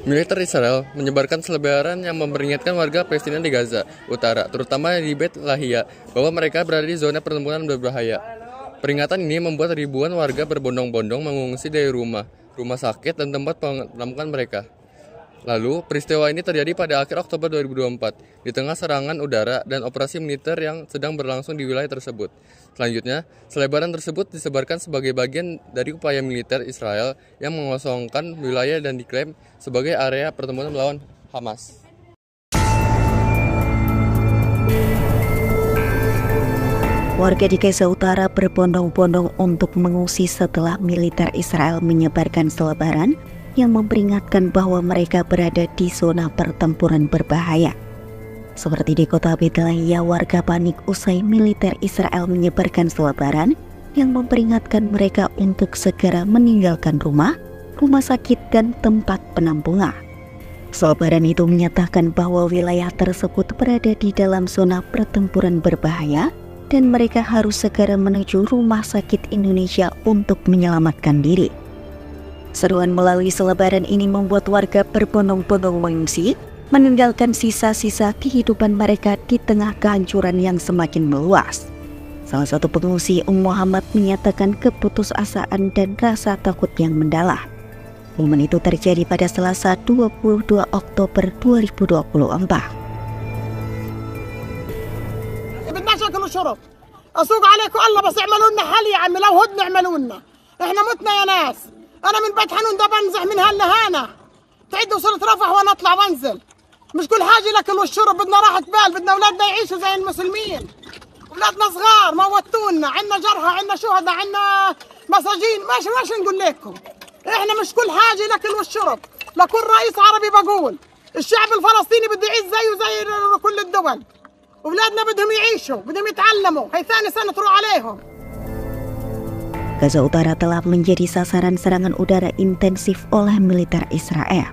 Militer Israel menyebarkan selebaran yang memperingatkan warga Palestina di Gaza Utara, terutama di Beit Lahia, bahwa mereka berada di zona pertempuran berbahaya. Peringatan ini membuat ribuan warga berbondong-bondong mengungsi dari rumah sakit, dan tempat penampungan mereka. Lalu, peristiwa ini terjadi pada akhir Oktober 2024, di tengah serangan udara dan operasi militer yang sedang berlangsung di wilayah tersebut. Selanjutnya, selebaran tersebut disebarkan sebagai bagian dari upaya militer Israel yang mengosongkan wilayah dan diklaim sebagai area pertempuran melawan Hamas. Warga di Gaza Utara berbondong-bondong untuk mengungsi setelah militer Israel menyebarkan selebaran yang memperingatkan bahwa mereka berada di zona pertempuran berbahaya. Seperti di kota Beit Lahia, warga panik usai militer Israel menyebarkan selebaran yang memperingatkan mereka untuk segera meninggalkan rumah sakit, dan tempat penampungan. Selebaran itu menyatakan bahwa wilayah tersebut berada di dalam zona pertempuran berbahaya dan mereka harus segera menuju rumah sakit Indonesia untuk menyelamatkan diri. Seruan melalui selebaran ini membuat warga berbondong-bondong mengungsi, meninggalkan sisa-sisa kehidupan mereka di tengah kehancuran yang semakin meluas. Salah satu pengungsi, Muhammad, menyatakan keputusasaan dan rasa takut yang mendalam. Momen itu terjadi pada Selasa 22 Oktober 2024. بدناش اكل وشرب اسوق عليكم الله بس اعملوا لنا حل يا عمي لو هدنه اعملوا لنا احنا متنا يا ناس انا من بيت حنون ده بنزح من هالنهانه تعد وصلت رفح وانا اطلع وانزل مش كل حاجه الاكل والشرب بدنا راحه بال بدنا اولادنا يعيشوا زي المسلمين اولادنا صغار موتونا عندنا جرحى عندنا شهداء عندنا مساجين ماشي نقول لكم احنا مش كل حاجه الاكل والشرب لكل رئيس عربي بقول الشعب الفلسطيني بده يعيش زيه زي كل الدول أولادنا بدهم يعيشوا، بدهم يتعلموا، هي ثاني سنة تروح عليهم. Gaza Utara telah menjadi sasaran serangan udara intensif oleh militer Israel.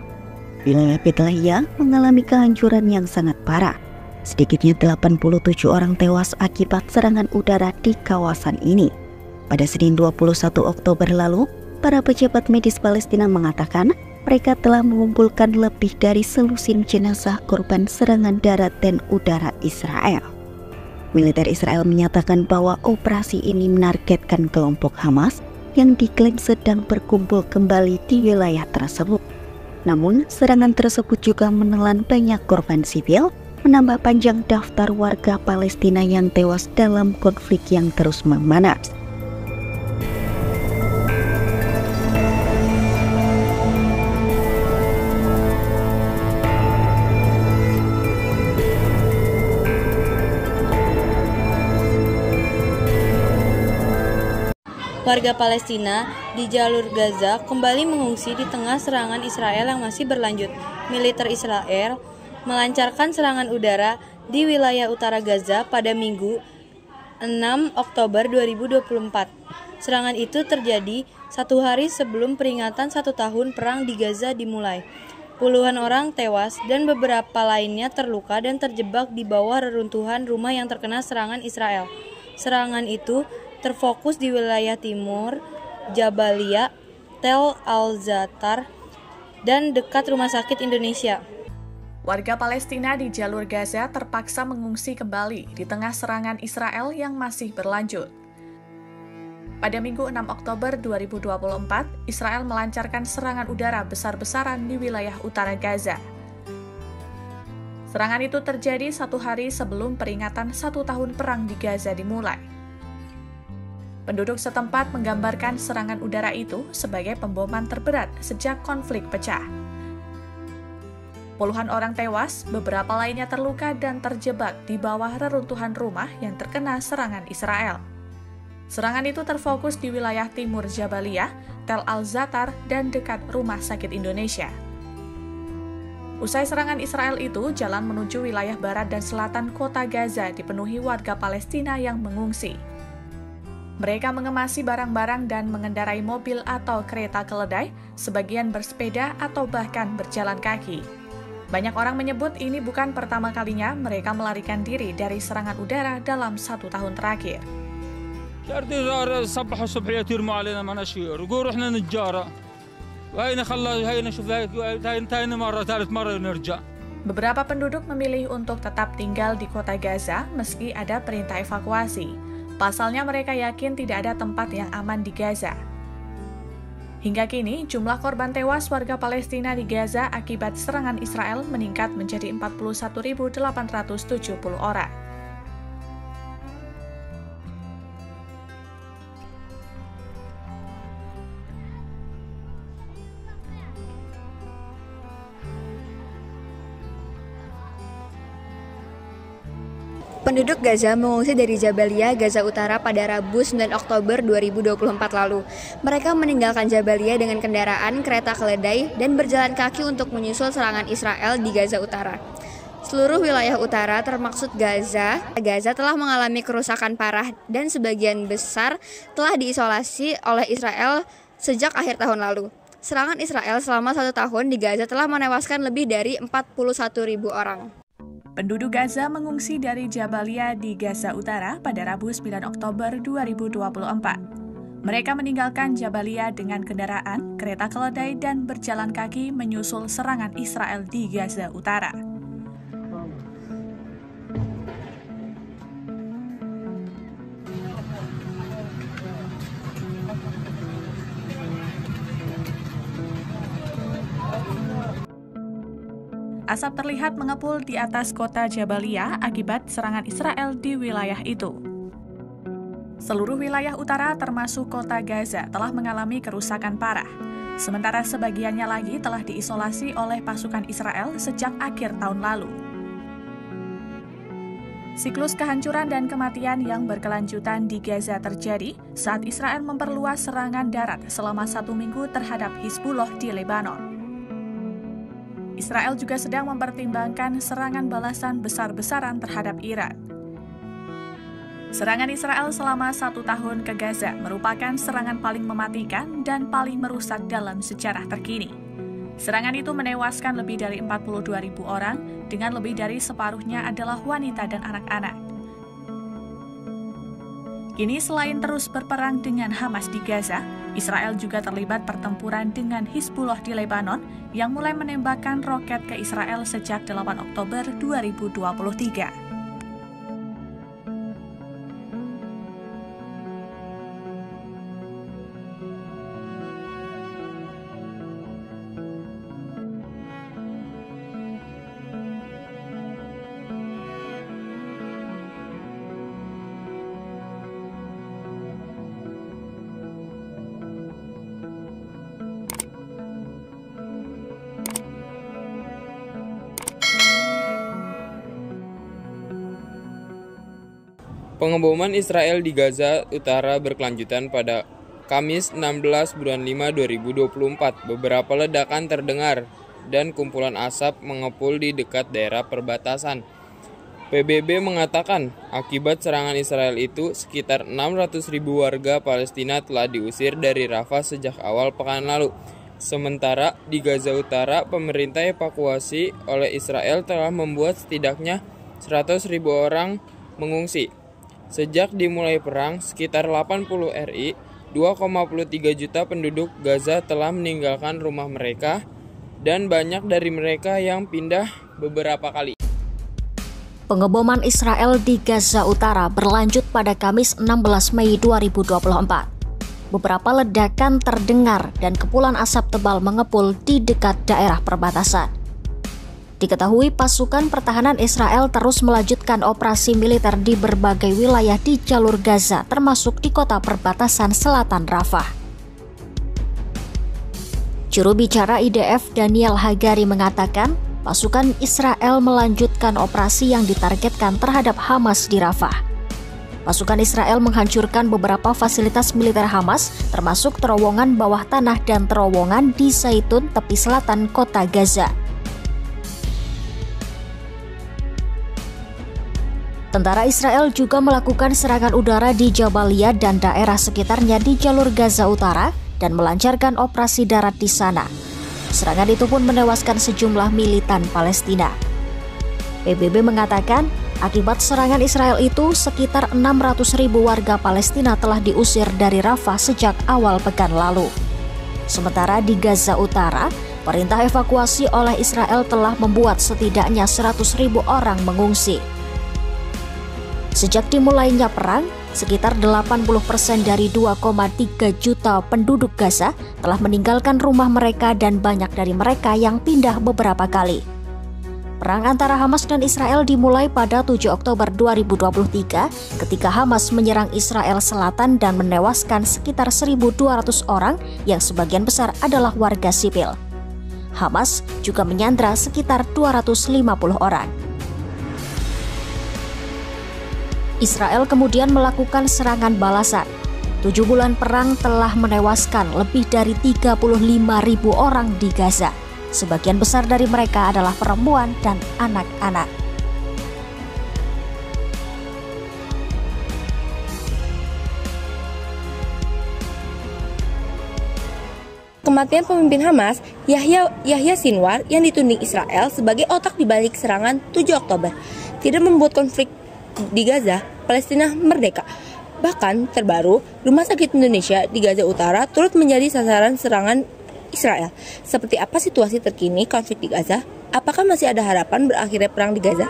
Wilayah Beit Lahia mengalami kehancuran yang sangat parah. Sedikitnya 87 orang tewas akibat serangan udara di kawasan ini. Pada Senin 21 Oktober lalu, para pejabat medis Palestina mengatakan mereka telah mengumpulkan lebih dari selusin jenazah korban serangan darat dan udara Israel. Militer Israel menyatakan bahwa operasi ini menargetkan kelompok Hamas yang diklaim sedang berkumpul kembali di wilayah tersebut. Namun, serangan tersebut juga menelan banyak korban sipil, menambah panjang daftar warga Palestina yang tewas dalam konflik yang terus memanas. Warga Palestina di jalur Gaza kembali mengungsi di tengah serangan Israel yang masih berlanjut. Militer Israel melancarkan serangan udara di wilayah utara Gaza pada Minggu 6 Oktober 2024. Serangan itu terjadi satu hari sebelum peringatan 1 tahun perang di Gaza dimulai. Puluhan orang tewas dan beberapa lainnya terluka dan terjebak di bawah reruntuhan rumah yang terkena serangan Israel. Serangan itu terfokus di wilayah timur, Jabalia, Tel Al-Zatar, dan dekat Rumah Sakit Indonesia. Warga Palestina di jalur Gaza terpaksa mengungsi kembali di tengah serangan Israel yang masih berlanjut. Pada Minggu 6 Oktober 2024, Israel melancarkan serangan udara besar-besaran di wilayah utara Gaza. Serangan itu terjadi satu hari sebelum peringatan 1 tahun perang di Gaza dimulai. Penduduk setempat menggambarkan serangan udara itu sebagai pemboman terberat sejak konflik pecah. Puluhan orang tewas, beberapa lainnya terluka dan terjebak di bawah reruntuhan rumah yang terkena serangan Israel. Serangan itu terfokus di wilayah timur Jabalia, Tel Al-Zatar, dan dekat Rumah Sakit Indonesia. Usai serangan Israel itu, jalan menuju wilayah barat dan selatan kota Gaza dipenuhi warga Palestina yang mengungsi. Mereka mengemasi barang-barang dan mengendarai mobil atau kereta keledai, sebagian bersepeda atau bahkan berjalan kaki. Banyak orang menyebut ini bukan pertama kalinya mereka melarikan diri dari serangan udara dalam 1 tahun terakhir. Beberapa penduduk memilih untuk tetap tinggal di kota Gaza meski ada perintah evakuasi. Pasalnya mereka yakin tidak ada tempat yang aman di Gaza. Hingga kini, jumlah korban tewas warga Palestina di Gaza akibat serangan Israel meningkat menjadi 41.870 orang. Penduduk Gaza mengungsi dari Jabalia, Gaza Utara pada Rabu 9 Oktober 2024 lalu. Mereka meninggalkan Jabalia dengan kendaraan, kereta keledai, dan berjalan kaki untuk menyusul serangan Israel di Gaza Utara. Seluruh wilayah utara termasuk Gaza telah mengalami kerusakan parah dan sebagian besar telah diisolasi oleh Israel sejak akhir tahun lalu. Serangan Israel selama 1 tahun di Gaza telah menewaskan lebih dari 41.000 orang. Penduduk Gaza mengungsi dari Jabalia di Gaza Utara pada Rabu 9 Oktober 2024. Mereka meninggalkan Jabalia dengan kendaraan, kereta keledai, dan berjalan kaki menyusul serangan Israel di Gaza Utara. Asap terlihat mengepul di atas kota Jabalia akibat serangan Israel di wilayah itu. Seluruh wilayah utara termasuk kota Gaza telah mengalami kerusakan parah, sementara sebagiannya lagi telah diisolasi oleh pasukan Israel sejak akhir tahun lalu. Siklus kehancuran dan kematian yang berkelanjutan di Gaza terjadi saat Israel memperluas serangan darat selama 1 minggu terhadap Hizbullah di Lebanon. Israel juga sedang mempertimbangkan serangan balasan besar-besaran terhadap Iran. Serangan Israel selama 1 tahun ke Gaza merupakan serangan paling mematikan dan paling merusak dalam sejarah terkini. Serangan itu menewaskan lebih dari 42.000 orang, dengan lebih dari separuhnya adalah wanita dan anak-anak. Kini selain terus berperang dengan Hamas di Gaza, Israel juga terlibat pertempuran dengan Hizbullah di Lebanon yang mulai menembakkan roket ke Israel sejak 8 Oktober 2023. Pengeboman Israel di Gaza Utara berkelanjutan pada Kamis 16 bulan 5 2024. Beberapa ledakan terdengar dan kumpulan asap mengepul di dekat daerah perbatasan. PBB mengatakan akibat serangan Israel itu sekitar 600.000 warga Palestina telah diusir dari Rafah sejak awal pekan lalu. Sementara di Gaza Utara, pemerintah evakuasi oleh Israel telah membuat setidaknya 100.000 orang mengungsi. Sejak dimulai perang, sekitar 80 RI, 2,3 juta penduduk Gaza telah meninggalkan rumah mereka dan banyak dari mereka yang pindah beberapa kali. Pengeboman Israel di Gaza Utara berlanjut pada Kamis 16 Mei 2024. Beberapa ledakan terdengar dan kepulan asap tebal mengepul di dekat daerah perbatasan. Diketahui pasukan pertahanan Israel terus melanjutkan operasi militer di berbagai wilayah di jalur Gaza, termasuk di kota perbatasan selatan Rafah. Juru bicara IDF Daniel Hagari mengatakan, pasukan Israel melanjutkan operasi yang ditargetkan terhadap Hamas di Rafah. Pasukan Israel menghancurkan beberapa fasilitas militer Hamas, termasuk terowongan bawah tanah dan terowongan di Zaitun, tepi selatan kota Gaza. Tentara Israel juga melakukan serangan udara di Jabalia dan daerah sekitarnya di jalur Gaza Utara dan melancarkan operasi darat di sana. Serangan itu pun menewaskan sejumlah militan Palestina. PBB mengatakan, akibat serangan Israel itu sekitar 600.000 warga Palestina telah diusir dari Rafah sejak awal pekan lalu. Sementara di Gaza Utara, perintah evakuasi oleh Israel telah membuat setidaknya 100.000 orang mengungsi. Sejak dimulainya perang, sekitar 80% dari 2,3 juta penduduk Gaza telah meninggalkan rumah mereka dan banyak dari mereka yang pindah beberapa kali. Perang antara Hamas dan Israel dimulai pada 7 Oktober 2023 ketika Hamas menyerang Israel Selatan dan menewaskan sekitar 1.200 orang yang sebagian besar adalah warga sipil. Hamas juga menyandra sekitar 250 orang. Israel kemudian melakukan serangan balasan. 7 bulan perang telah menewaskan lebih dari 35.000 orang di Gaza. Sebagian besar dari mereka adalah perempuan dan anak-anak. Kematian pemimpin Hamas, Yahya Sinwar, yang dituding Israel sebagai otak di balik serangan 7 Oktober, tidak membuat konflik di Gaza, Palestina merdeka. Bahkan terbaru, Rumah Sakit Indonesia di Gaza Utara turut menjadi sasaran serangan Israel. Seperti apa situasi terkini konflik di Gaza? Apakah masih ada harapan berakhirnya perang di Gaza?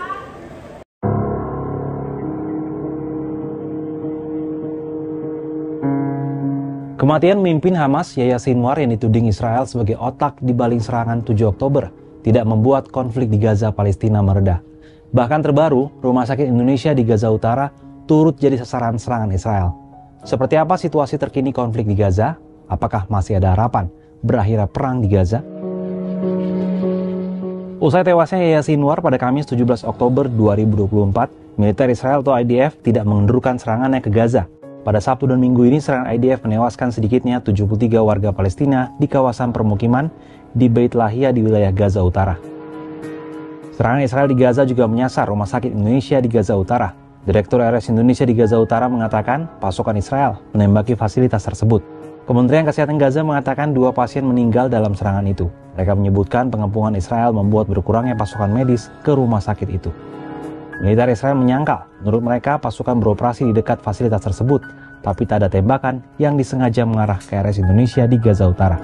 Kematian pemimpin Hamas, Yahya Sinwar, yang dituding Israel sebagai otak di balik serangan 7 Oktober tidak membuat konflik di Gaza Palestina mereda. Bahkan terbaru, Rumah Sakit Indonesia di Gaza Utara turut jadi sasaran serangan Israel. Seperti apa situasi terkini konflik di Gaza? Apakah masih ada harapan berakhirnya perang di Gaza? Usai tewasnya Yahya Sinwar pada Kamis 17 Oktober 2024, militer Israel atau IDF tidak mengendurkan serangannya ke Gaza. Pada Sabtu dan Minggu ini, serangan IDF menewaskan sedikitnya 73 warga Palestina di kawasan permukiman di Beit Lahia di wilayah Gaza Utara. Serangan Israel di Gaza juga menyasar Rumah Sakit Indonesia di Gaza Utara. Direktur RS Indonesia di Gaza Utara mengatakan pasukan Israel menembaki fasilitas tersebut. Kementerian Kesehatan Gaza mengatakan 2 pasien meninggal dalam serangan itu. Mereka menyebutkan pengepungan Israel membuat berkurangnya pasukan medis ke rumah sakit itu. Militer Israel menyangkal, menurut mereka pasukan beroperasi di dekat fasilitas tersebut, tapi tak ada tembakan yang disengaja mengarah ke RS Indonesia di Gaza Utara.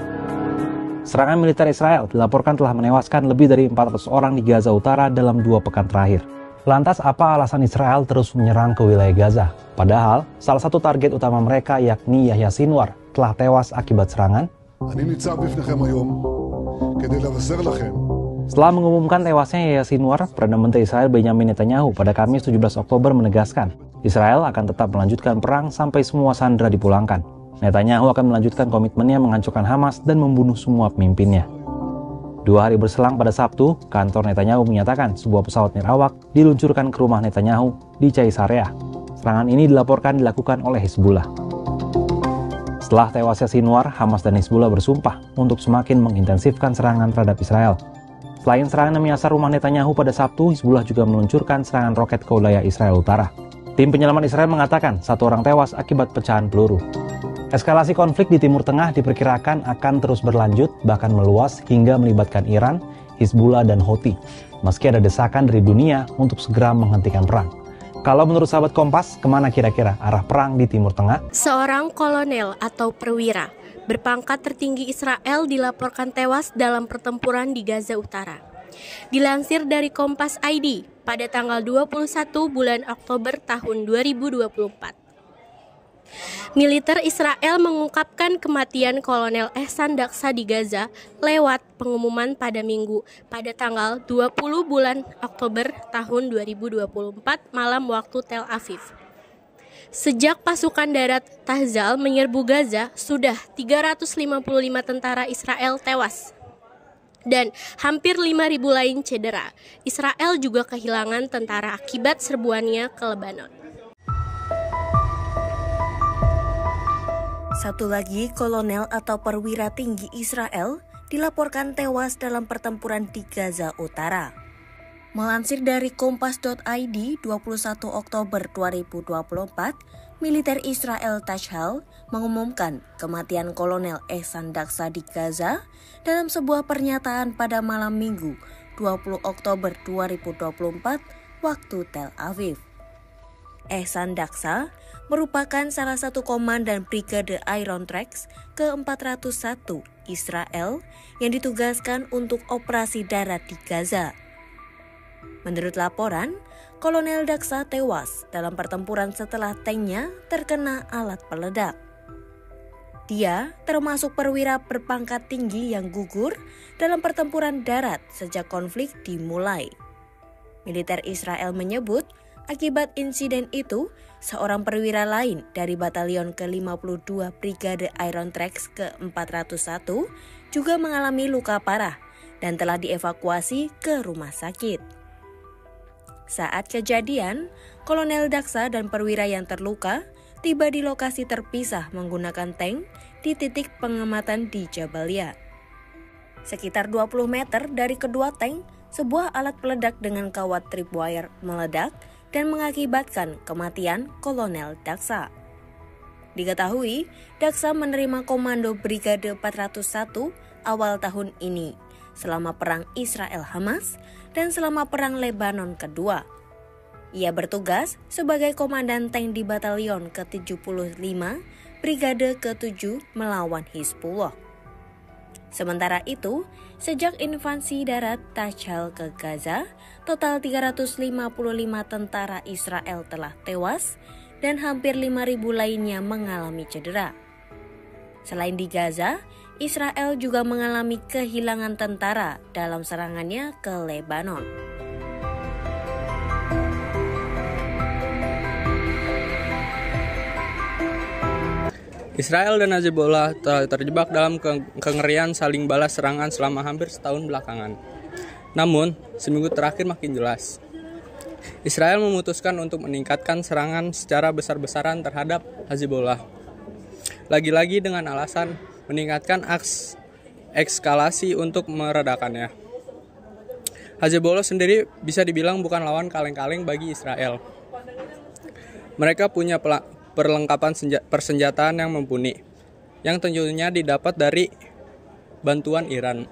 Serangan militer Israel dilaporkan telah menewaskan lebih dari 400 orang di Gaza Utara dalam 2 pekan terakhir. Lantas apa alasan Israel terus menyerang ke wilayah Gaza? Padahal salah satu target utama mereka yakni Yahya Sinwar telah tewas akibat serangan. Setelah mengumumkan tewasnya Yahya Sinwar, Perdana Menteri Israel Benjamin Netanyahu pada Kamis 17 Oktober menegaskan Israel akan tetap melanjutkan perang sampai semua sandera dipulangkan. Netanyahu akan melanjutkan komitmennya menghancurkan Hamas dan membunuh semua pemimpinnya. 2 hari berselang pada Sabtu, kantor Netanyahu menyatakan sebuah pesawat nirawak diluncurkan ke rumah Netanyahu di Caesarea. Serangan ini dilaporkan dilakukan oleh Hizbullah. Setelah tewasnya Sinwar, Hamas dan Hizbullah bersumpah untuk semakin mengintensifkan serangan terhadap Israel. Selain serangan yang menyasar rumah Netanyahu pada Sabtu, Hizbullah juga meluncurkan serangan roket ke wilayah Israel Utara. Tim penyelamat Israel mengatakan 1 orang tewas akibat pecahan peluru. Eskalasi konflik di Timur Tengah diperkirakan akan terus berlanjut, bahkan meluas hingga melibatkan Iran, Hizbullah, dan Houthi. Meski ada desakan dari dunia untuk segera menghentikan perang. Kalau menurut sahabat Kompas, kemana kira-kira arah perang di Timur Tengah? Seorang kolonel atau perwira berpangkat tertinggi Israel dilaporkan tewas dalam pertempuran di Gaza Utara. Dilansir dari Kompas ID pada tanggal 21 bulan Oktober tahun 2024. Militer Israel mengungkapkan kematian Kolonel Ehsan Daksa di Gaza lewat pengumuman pada Minggu pada tanggal 20 bulan Oktober tahun 2024 malam waktu Tel Aviv. Sejak pasukan darat Tahzal menyerbu Gaza, sudah 355 tentara Israel tewas dan hampir 5.000 lain cedera. Israel juga kehilangan tentara akibat serbuannya ke Lebanon. Satu lagi kolonel atau perwira tinggi Israel dilaporkan tewas dalam pertempuran di Gaza Utara. Melansir dari kompas.id 21 Oktober 2024, militer Israel Tachal mengumumkan kematian Kolonel Ehsan Daksa di Gaza dalam sebuah pernyataan pada malam Minggu 20 Oktober 2024 waktu Tel Aviv. Ehsan Daksa merupakan salah satu komandan Brigade Iron Tracks ke-401 Israel yang ditugaskan untuk operasi darat di Gaza. Menurut laporan, Kolonel Daksa tewas dalam pertempuran setelah tanknya terkena alat peledak. Dia termasuk perwira berpangkat tinggi yang gugur dalam pertempuran darat sejak konflik dimulai. Militer Israel menyebut akibat insiden itu, seorang perwira lain dari Batalion ke-52 Brigade Iron Tracks ke-401 juga mengalami luka parah dan telah dievakuasi ke rumah sakit. Saat kejadian, Kolonel Daksa dan perwira yang terluka tiba di lokasi terpisah menggunakan tank di titik pengamatan di Jabalia. Sekitar 20 meter dari kedua tank, sebuah alat peledak dengan kawat tripwire meledak dan mengakibatkan kematian Kolonel Daksa. Diketahui, Daksa menerima komando Brigade 401 awal tahun ini, selama perang Israel-Hamas dan selama perang Lebanon kedua. Ia bertugas sebagai komandan tank di Batalion ke-75 Brigade ke-7 melawan Hizbullah. Sementara itu, sejak invasi darat Tachal ke Gaza, total 355 tentara Israel telah tewas dan hampir 5.000 lainnya mengalami cedera. Selain di Gaza, Israel juga mengalami kehilangan tentara dalam serangannya ke Lebanon. Israel dan Hezbollah telah terjebak dalam kengerian saling balas serangan selama hampir setahun belakangan. Namun, seminggu terakhir makin jelas. Israel memutuskan untuk meningkatkan serangan secara besar-besaran terhadap Hezbollah. Lagi-lagi dengan alasan meningkatkan eskalasi untuk meredakannya. Hezbollah sendiri bisa dibilang bukan lawan kaleng-kaleng bagi Israel. Mereka punya perlengkapan persenjataan yang mumpuni, yang tentunya didapat dari bantuan Iran.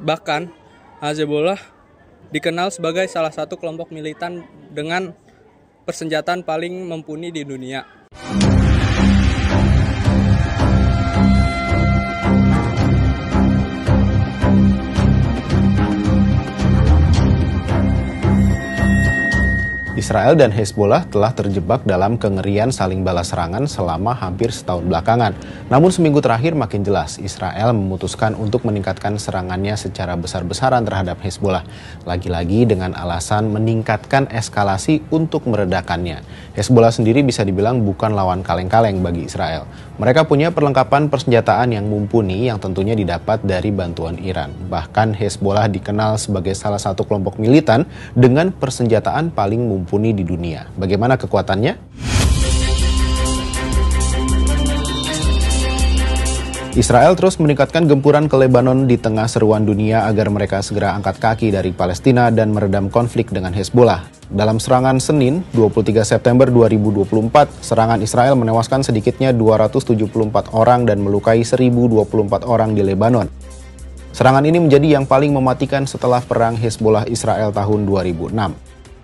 Bahkan, Hezbollah dikenal sebagai salah satu kelompok militan dengan persenjataan paling mumpuni di dunia. Israel dan Hezbollah telah terjebak dalam kengerian saling balas serangan selama hampir setahun belakangan. Namun seminggu terakhir makin jelas, Israel memutuskan untuk meningkatkan serangannya secara besar-besaran terhadap Hezbollah. Lagi-lagi dengan alasan meningkatkan eskalasi untuk meredakannya. Hezbollah sendiri bisa dibilang bukan lawan kaleng-kaleng bagi Israel. Mereka punya perlengkapan persenjataan yang mumpuni yang tentunya didapat dari bantuan Iran. Bahkan Hezbollah dikenal sebagai salah satu kelompok militan dengan persenjataan paling mumpuni di dunia. Bagaimana kekuatannya? Israel terus meningkatkan gempuran ke Lebanon di tengah seruan dunia agar mereka segera angkat kaki dari Palestina dan meredam konflik dengan Hezbollah. Dalam serangan Senin, 23 September 2024, serangan Israel menewaskan sedikitnya 274 orang dan melukai 1.024 orang di Lebanon. Serangan ini menjadi yang paling mematikan setelah perang Hezbollah-Israel tahun 2006.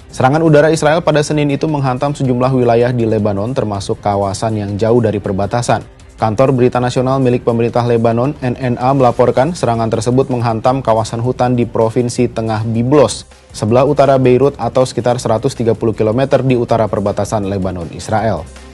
Serangan udara Israel pada Senin itu menghantam sejumlah wilayah di Lebanon termasuk kawasan yang jauh dari perbatasan. Kantor Berita Nasional milik pemerintah Lebanon, NNA, melaporkan serangan tersebut menghantam kawasan hutan di Provinsi Tengah Byblos, sebelah utara Beirut atau sekitar 130 km di utara perbatasan Lebanon-Israel.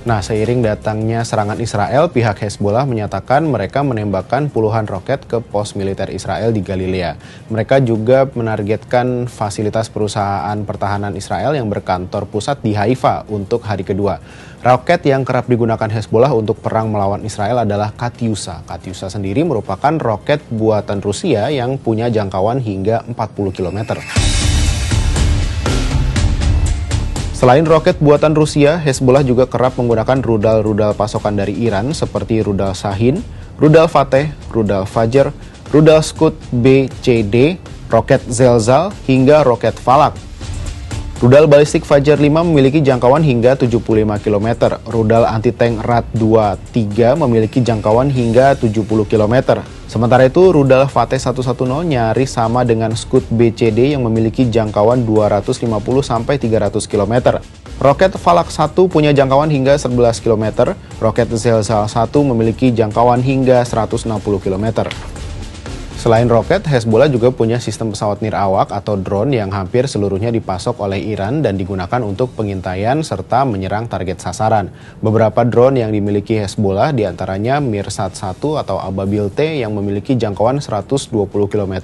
Nah, seiring datangnya serangan Israel, pihak Hezbollah menyatakan mereka menembakkan puluhan roket ke pos militer Israel di Galilea. Mereka juga menargetkan fasilitas perusahaan pertahanan Israel yang berkantor pusat di Haifa untuk hari kedua. Roket yang kerap digunakan Hezbollah untuk perang melawan Israel adalah Katyusha. Katyusha sendiri merupakan roket buatan Rusia yang punya jangkauan hingga 40 km. Selain roket buatan Rusia, Hezbollah juga kerap menggunakan rudal-rudal pasokan dari Iran seperti rudal Shahin, rudal Fateh, rudal Fajr, rudal Scud BCD, roket Zelzal, hingga roket Falak. Rudal balistik Fajr 5 memiliki jangkauan hingga 75 km. Rudal anti-tank Rad-23 memiliki jangkauan hingga 70 km. Sementara itu, rudal Fateh 110 nyaris sama dengan Scud BCD yang memiliki jangkauan 250-300 km. Roket Falak 1 punya jangkauan hingga 11 km, roket Zelzal 1 memiliki jangkauan hingga 160 km. Selain roket, Hezbollah juga punya sistem pesawat nirawak atau drone yang hampir seluruhnya dipasok oleh Iran dan digunakan untuk pengintaian serta menyerang target sasaran. Beberapa drone yang dimiliki Hezbollah diantaranya Mirsad 1 atau Ababil T yang memiliki jangkauan 120 km,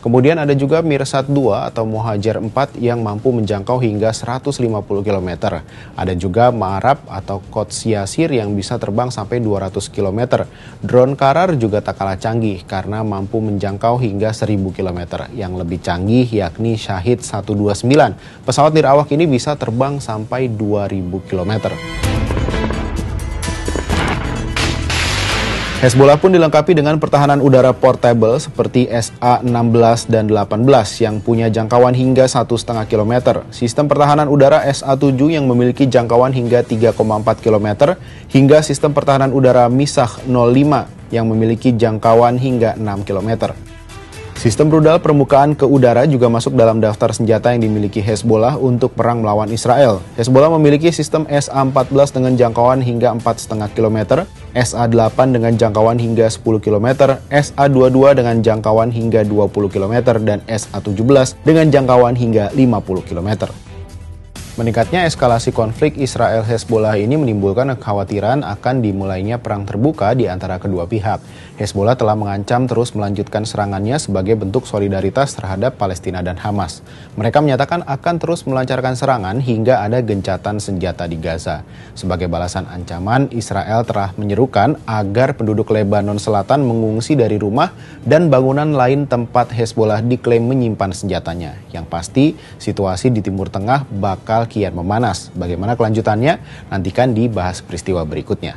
kemudian ada juga Mirsad 2 atau Mohajer 4 yang mampu menjangkau hingga 150 km. Ada juga Ma'arab atau Quds Yasir yang bisa terbang sampai 200 km. Drone Karar juga tak kalah canggih karena mampu menjangkau hingga 1000 km. Yang lebih canggih yakni Shahid 129. Pesawat nirawak ini bisa terbang sampai 2000 km. Hezbollah pun dilengkapi dengan pertahanan udara portable seperti SA-16 dan 18 yang punya jangkauan hingga 1,5 km. Sistem pertahanan udara SA-7 yang memiliki jangkauan hingga 3,4 km, hingga sistem pertahanan udara Misah 05 yang memiliki jangkauan hingga 6 km. Sistem rudal permukaan ke udara juga masuk dalam daftar senjata yang dimiliki Hezbollah untuk perang melawan Israel. Hezbollah memiliki sistem SA-14 dengan jangkauan hingga 4,5 km, SA-8 dengan jangkauan hingga 10 km, SA-22 dengan jangkauan hingga 20 km, dan SA-17 dengan jangkauan hingga 50 km. Meningkatnya eskalasi konflik Israel-Hezbollah ini menimbulkan kekhawatiran akan dimulainya perang terbuka di antara kedua pihak. Hezbollah telah mengancam terus melanjutkan serangannya sebagai bentuk solidaritas terhadap Palestina dan Hamas. Mereka menyatakan akan terus melancarkan serangan hingga ada gencatan senjata di Gaza. Sebagai balasan ancaman, Israel telah menyerukan agar penduduk Lebanon Selatan mengungsi dari rumah dan bangunan lain tempat Hezbollah diklaim menyimpan senjatanya. Yang pasti, situasi di Timur Tengah bakal kian memanas. Bagaimana kelanjutannya? Nantikan di Bahas Peristiwa berikutnya.